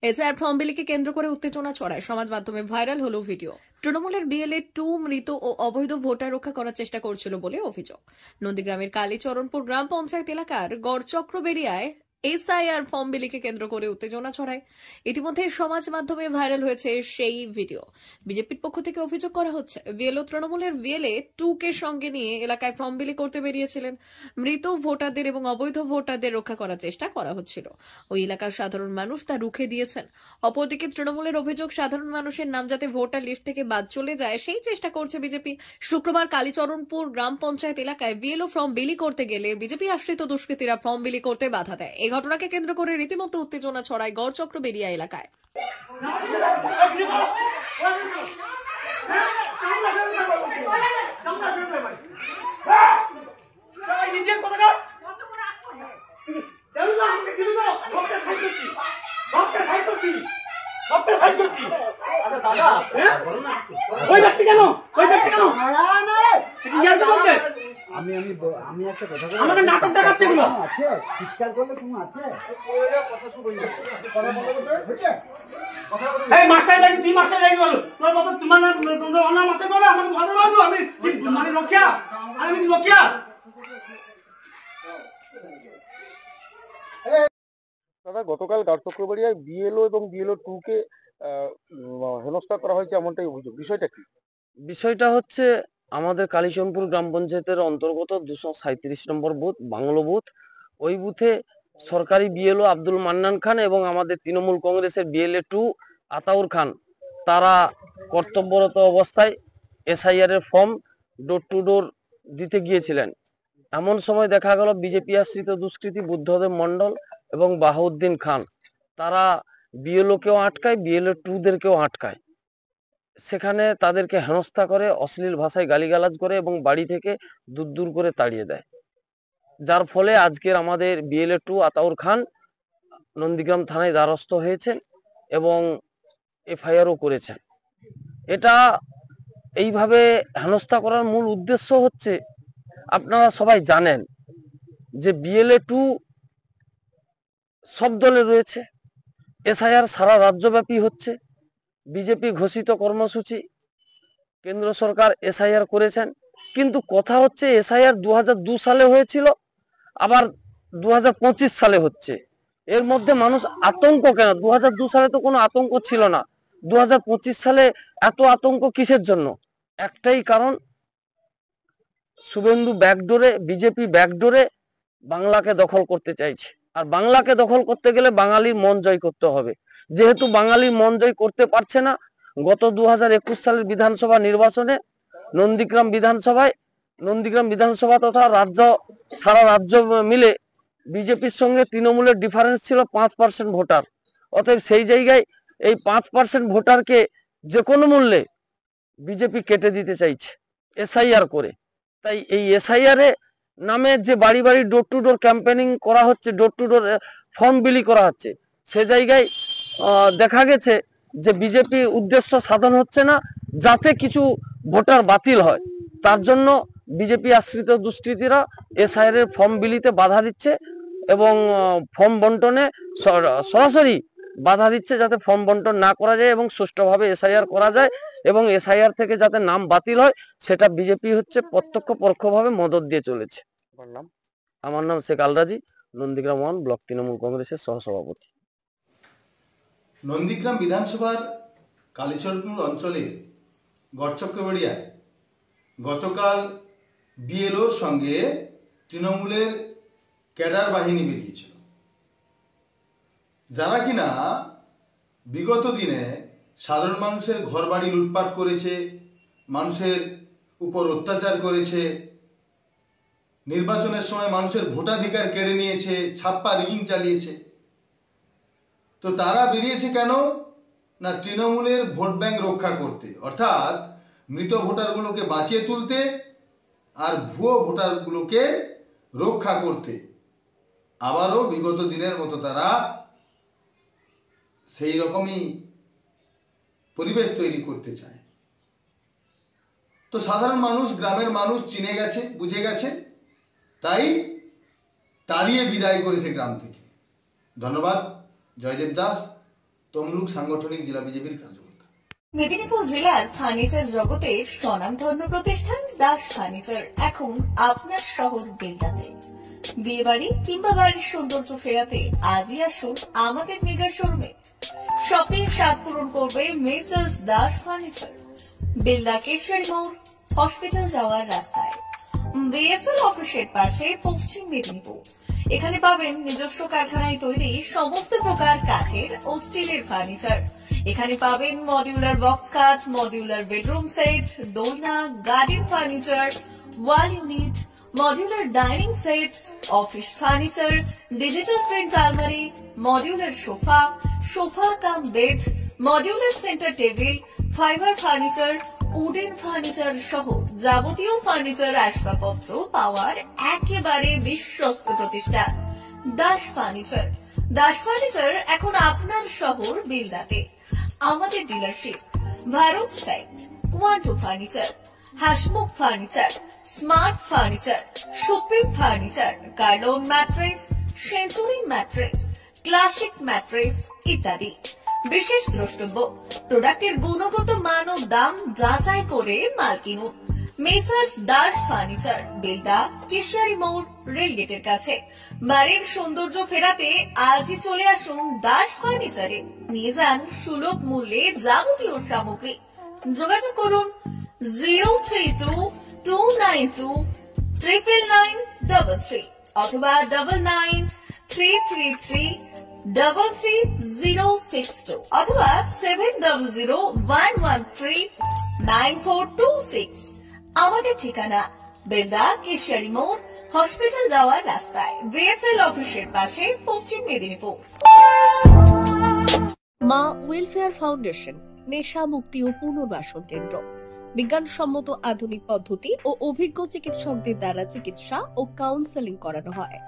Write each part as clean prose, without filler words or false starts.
SIR form বিলিকে কেন্দ্র করে উত্তেজনা ছড়ায়, সমাজ মাধ্যমে ভাইরাল হলো ভিডিও। তৃণমূলের বিএলএ 2 মৃত ও অবৈধ ভোটার রক্ষা করার চেষ্টা করছিল বলে অভিযোগ। নন্দীগ্রামের কালীচরণপুর গ্রাম পঞ্চায়েত এলাকার গড়চক্রবেড়িয়ায় এসআইআর ফর্ম বিলিকে কেন্দ্র করে উত্তেজনা ছড়ায়। ইতিমধ্যে সমাজ মাধ্যমে ভাইরাল হয়েছে সেই ভিডিও। বিজেপির পক্ষ থেকে অভিযোগ করা হচ্ছে, বিএলও তৃণমূলের বিএলএ 2 কে সঙ্গে নিয়ে এলাকায় ফর্ম বিলি করতে বেরিয়েছিলেন। মৃত ভোটারদের এবং অবৈধ ভোটারদের রক্ষা করার চেষ্টা করা হচ্ছিল। ওই এলাকার সাধারণ মানুষ তা রুখে দিয়েছেন। অপরদিকে তৃণমূলের অভিযোগ, সাধারণ মানুষের নাম যাতে ভোটার লিস্ট থেকে বাদ চলে যায় সেই চেষ্টা করছে বিজেপি। শুক্রবার কালীচরণপুর গ্রাম পঞ্চায়েত এলাকায় বিএলও ফর্ম বিলি করতে গেলে বিজেপি আশ্রিত দুষ্কৃতীরা ফর্ম বিলি করতে বাধা দেয়। এই ঘটনাকে কেন্দ্র করে রীতিমতো উত্তেজনা ছড়ায় গড়চক্রবেড়িয়া এলাকায়। আমি একটা কথা বলি, আমাকে নাটক দেখাচ্ছে গুলো আছে, চিৎকার করলে কোনো আছে কথা শুনবো কথা বলতে হচ্ছে কথা বলি। এই মাস্টার লাগি তুই মাস্টার লাগি বল তোর বাবা তোমার অনা মাথা করে আমাকে কথা বলবো আমি মানে রক্ষা আমি কি রক্ষা। দাদা, গতকাল গড়চক্রবেড়িয়ায় বিএলও এবং বিএলও 2 কে হেনস্থা করা হয়েছে এমনটাই অভিযোগ, বিষয়টা কি? বিষয়টা হচ্ছে আমাদের কালীচরণপুর গ্রাম পঞ্চায়েতের অন্তর্গত 237 নম্বর বুথ, বাংলো বুথ। ওই বুথে সরকারি বিএলও আব্দুল মান্নান খান এবং আমাদের তৃণমূল কংগ্রেসের বিএলএ 2 আতাউর খান, তারা কর্তব্যরত অবস্থায় এসআইআর এর ফর্ম ডোর টু ডোর দিতে গিয়েছিলেন। এমন সময় দেখা গেল বিজেপি আশ্রিত দুষ্কৃতী বুদ্ধদেব মন্ডল এবং বাহাউদ্দিন খান তারা বিএলও কেও আটকায়, বিএলএ 2দেরকেও আটকায়। সেখানে তাদেরকে হেনস্থা করে, অশ্লীল ভাষায় গালিগালাজ করে এবং বাড়ি থেকে দূর দূর করে তাড়িয়ে দেয়। যার ফলে আজকের আমাদের বিএলএ 2 আতাউর খান নন্দীগ্রাম থানায় দ্বারস্থ হয়েছেন এবং এফআইআরও করেছেন। এটা এইভাবে হেনস্থা করার মূল উদ্দেশ্য হচ্ছে, আপনারা সবাই জানেন যে বিএলএ 2 সব দলে রয়েছে, এসআইআর সারা রাজ্যব্যাপী হচ্ছে, বিজেপি ঘোষিত কর্মসূচি, কেন্দ্র সরকার এসআইআর করেছেন। কিন্তু কথা হচ্ছে এসআইআর 2002 সালে হয়েছিল, আবার 2025 সালে হচ্ছে। এর মধ্যে মানুষ আতঙ্ক কেন? 2002 সালে তো কোনো আতঙ্ক ছিল না, 2025 সালে এত আতঙ্ক কিসের জন্য? একটাই কারণ, শুভেন্দু ব্যাকডোরে, বিজেপি ব্যাকডোরে বাংলাকে দখল করতে চাইছে। আর বাংলাকে দখল করতে গেলে বাঙালির মন জয় করতে হবে। যেহেতু বাঙালির মন জয় করতে পারছে না, গত 2021 সালের বিধানসভা নির্বাচনে নন্দীগ্রাম বিধানসভা তথা সারা রাজ্য মিলে বিজেপির সঙ্গে তৃণমূলের ডিফারেন্স ছিল 5% ভোটার। অতএব সেই জায়গায় এই 5% ভোটারকে যে কোনো মূল্যে বিজেপি কেটে দিতে চাইছে এসআইআর করে। তাই এই এসআইআর এ নামে যে বাড়ি বাড়ি ডোর টু ডোর ক্যাম্পেনিং করা হচ্ছে, ডোর টু ডোর ফর্ম বিলি করা হচ্ছে, সে জায়গায় দেখা গেছে যে বিজেপি উদ্দেশ্য সাধন হচ্ছে না, যাতে কিছু ভোটার বাতিল হয়। তার জন্য বিজেপি আশ্রিত দুষ্কৃতীরা এসআইআর এর ফর্ম বিলিতে বাধা দিচ্ছে এবং ফর্ম বন্টনে সরাসরি বাধা দিচ্ছে, যাতে ফর্ম বন্টন না করা যায় এবং সুষ্ঠুভাবে এসআইআর করা যায় এবং এসআইআর থেকে যাতে নাম বাতিল হয়, সেটা বিজেপি হচ্ছে প্রত্যক্ষ পরোক্ষভাবে মদত দিয়ে চলেছে। আমার নাম শেখ আলরাজি, নন্দীগ্রাম 1 ব্লক তৃণমূল কংগ্রেসের সহসভাপতি। নন্দীগ্রাম বিধানসভার কালীচরণপুর অঞ্চলের গড়চক্রবেড়িয়ায় গতকাল বিএলওর সঙ্গে তৃণমূলের ক্যাডার বাহিনী বেরিয়েছিল, যারা কিনা বিগত দিনে সাধারণ মানুষের ঘরবাড়ি লুটপাট করেছে, মানুষের উপর অত্যাচার করেছে, নির্বাচনের সময় মানুষের ভোটাধিকার কেড়ে নিয়েছে, ছাপ্পা রিগিং চালিয়েছে। তো তারা বেরিয়েছে কেন না, তৃণমূলের ভোট ব্যাংক রক্ষা করতে, অর্থাৎ মৃত ভোটারগুলোকে বাঁচিয়ে তুলতে আর ভুয়ো ভোটারগুলোকে রক্ষা করতে। আবারও বিগত দিনের মতো তারা সেই রকমই পরিবেশ তৈরি করতে চায়। তো সাধারণ মানুষ, গ্রামের মানুষ চিনে গেছে, বুঝে গেছে, তাই তাড়িয়ে বিদায় করেছে গ্রাম থেকে। ধন্যবাদ জয়দেব দাস। তমলুক সাংগঠনিক জেলা বিজেপির কার্যকর্তা। মেদিনীপুর জেলার ফার্নিচার জগতের স্বনামধন্য প্রতিষ্ঠান দাস ফার্নিচার এখন আপনার শহর বেলদাতে। বিয়ে বাড়ি কিংবা বাড়ির সৌন্দর্য ফেরাতে আজই আসুন আমাদের মেগা শোরুমে। শপিং স্বাদ পূরণ করবে মেসার্স দাস ফার্নিচার, বেলদা কেশরী মোড়, হসপিটাল যাওয়ার রাস্তায়, বিএসএল অফিসের পাশে, পশ্চিম মেদিনীপুর। এখানে পাবেন নিজস্ব কারখানায় তৈরি সমস্ত প্রকার কাঠের ও স্টিলের ফার্নিচার। এখানে পাবেন modular box cut, modular bedroom set, দোলনা, garden furniture, wall unit, modular dining set, office furniture, digital print আলমারি, modular sofa, sofa cum bed, modular centre table, fibre furniture, wooden furniture সহ যাবতীয় ফার্নিচার আসবাবপত্র পাওয়ার একেবারে বিশ্বস্ত প্রতিষ্ঠান দাস ফার্নিচার। দাস ফার্নিচার এখন আপনার শহর বেলদাতে। আমাদের dealership Bharat side, Quanto furniture, Hasmukh furniture, smart furniture, shopping furniture, Kurlon mattress, century mattress, classic mattress ইত্যাদি। বিশেষ দ্রষ্টব্য, প্রোডাক্টের গুণগত মান ও দাম যাচাই করে মাল কিনুন। মেসার্স দাস ফার্নিচার, বেলদা কেশিয়ারি মোড়, রেলগেটের কাছে। বাড়ির সৌন্দর্য ফেরাতে আজই চলে আসুন দাস ফার্নিচারে। নিয়ে যান সুলভ মূল্যে যাবতীয় সামগ্রী। যোগাযোগ করুন 03229299933 অথবা 9933333062 অথবা 7001139426। আমাদের ঠিকানা বেলদা কেশিয়ারি মোড়, হসপিটাল যাওয়ার রাস্তায়, বিএসএল অফিসের পাশে, পশ্চিম মেদিনীপুর। মা ওয়েলফেয়ার ফাউন্ডেশন নেশা মুক্তি ও পুনর্বাসন কেন্দ্র। বিজ্ঞানসম্মত আধুনিক পদ্ধতি ও অভিজ্ঞ চিকিৎসকদের দ্বারা চিকিৎসা ও কাউন্সেলিং করানো হয়।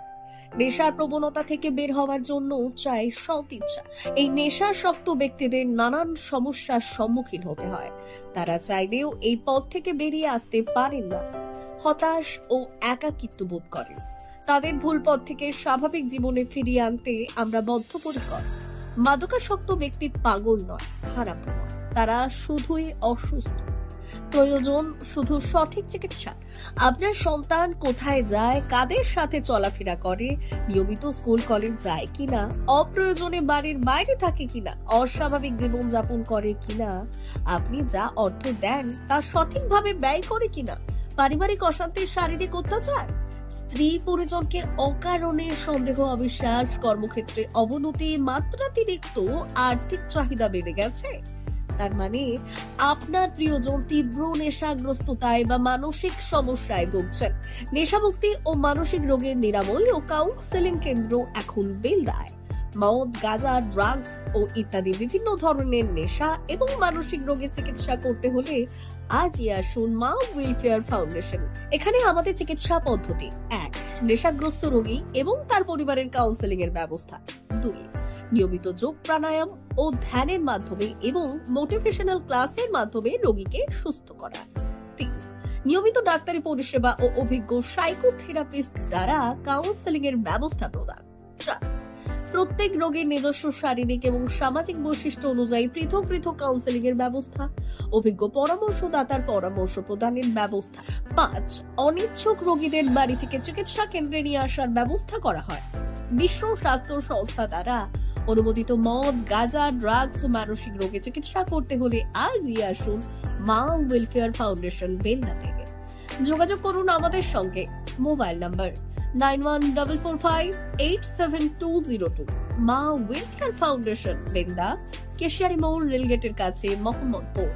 নেশার প্রবণতা থেকে বের হওয়ার জন্য চাই সৎ ইচ্ছা। এই নেশাসক্ত ব্যক্তিদের নানান সমস্যার সম্মুখীন হতে হয়। তারা চাইলেও এই পথ থেকে বেরিয়ে আসতে পারেন না, হতাশ ও একাকিত্ব বোধ করেন। তাদের ভুল পথ থেকে স্বাভাবিক জীবনে ফিরিয়ে আনতে আমরা বদ্ধপরিকর। মাদকাসক্ত ব্যক্তি পাগল নয়, খারাপ নয়, তারা শুধুই অসুস্থ। প্রয়োজন শুধু সঠিক চিকিৎসা। আপনার সন্তান কোথায় যায়, কাদের সাথে চলাফেরা করে, নিয়মিত স্কুল কলেজ যায় কিনা, অপ্রয়োজনে বাড়ির বাইরে থাকে কিনা, অস্বাভাবিক জীবন যাপন করে কিনা, আপনি যা অর্থ দেন তা সঠিকভাবে ব্যয় করে কিনা, পারিবারিক অশান্তি, শারীরিক অত্যাচার, স্ত্রী পরিজনকে অকারণে সন্দেহ, অবিশ্বাস, কর্মক্ষেত্রে অবনতি, মাত্রাতিরিক্ত আর্থিক চাহিদা বেড়ে গেছে, তার মানে আপনার প্রিয়জন তীব্র নেশাগ্রস্ততায় বা মানসিক সমস্যায় ভুগছেন। নেশামুক্তি ও মানসিক রোগের নিরাময় ও কাউন্সেলিং কেন্দ্র এখন বেলদায়। মদ, গাঁজা, ড্রাগস ও ইত্যাদি বিভিন্ন ধরনের নেশা এবং মানসিক রোগের চিকিৎসা করতে হলে আজই আসুন মা ওয়েলফেয়ার ফাউন্ডেশন। এখানে আমাদের চিকিৎসা পদ্ধতি: 1. নেশাগ্রস্ত রোগী এবং তার পরিবারের কাউন্সেলিং এর ব্যবস্থা। 2. নিয়মিত যোগ, প্রাণায়াম ও ধ্যানের মাধ্যমে এবং মোটিভেশনাল ক্লাসের মাধ্যমে রোগীকে সুস্থ করা। 3. নিয়মিত ডাক্তারি পরিষেবা ও অভিজ্ঞ সাইকোথেরাপিস্ট দ্বারা কাউন্সেলিং এর ব্যবস্থা প্রদান। 4. প্রত্যেক রোগীর নিজস্ব শারীরিক এবং সামাজিক বৈশিষ্ট্য অনুযায়ী পৃথক পৃথক কাউন্সেলিং এর ব্যবস্থা, অভিজ্ঞ পরামর্শদাতার পরামর্শ প্রদানের ব্যবস্থা। 5. অনিচ্ছুক রোগীদের বাড়ি থেকে চিকিৎসা কেন্দ্রে নিয়ে আসার ব্যবস্থা করা হয়। বিশ্ব স্বাস্থ্য সংস্থা দ্বারা অনুমোদিত মদ, গাঁজা, ড্রাগস ও মানসিক রোগে চিকিৎসা করতে হলে আজই আসুন মা ওয়েলফেয়ার ফাউন্ডেশন বেলদা থেকে। যোগাযোগ করুন আমাদের সঙ্গে। Mobile number 9144587202। মা ওয়েলফেয়ার ফাউন্ডেশন, বেলদা কেশিয়ারি মোড়, রেলগেটের কাছে, মোহাম্মদপুর।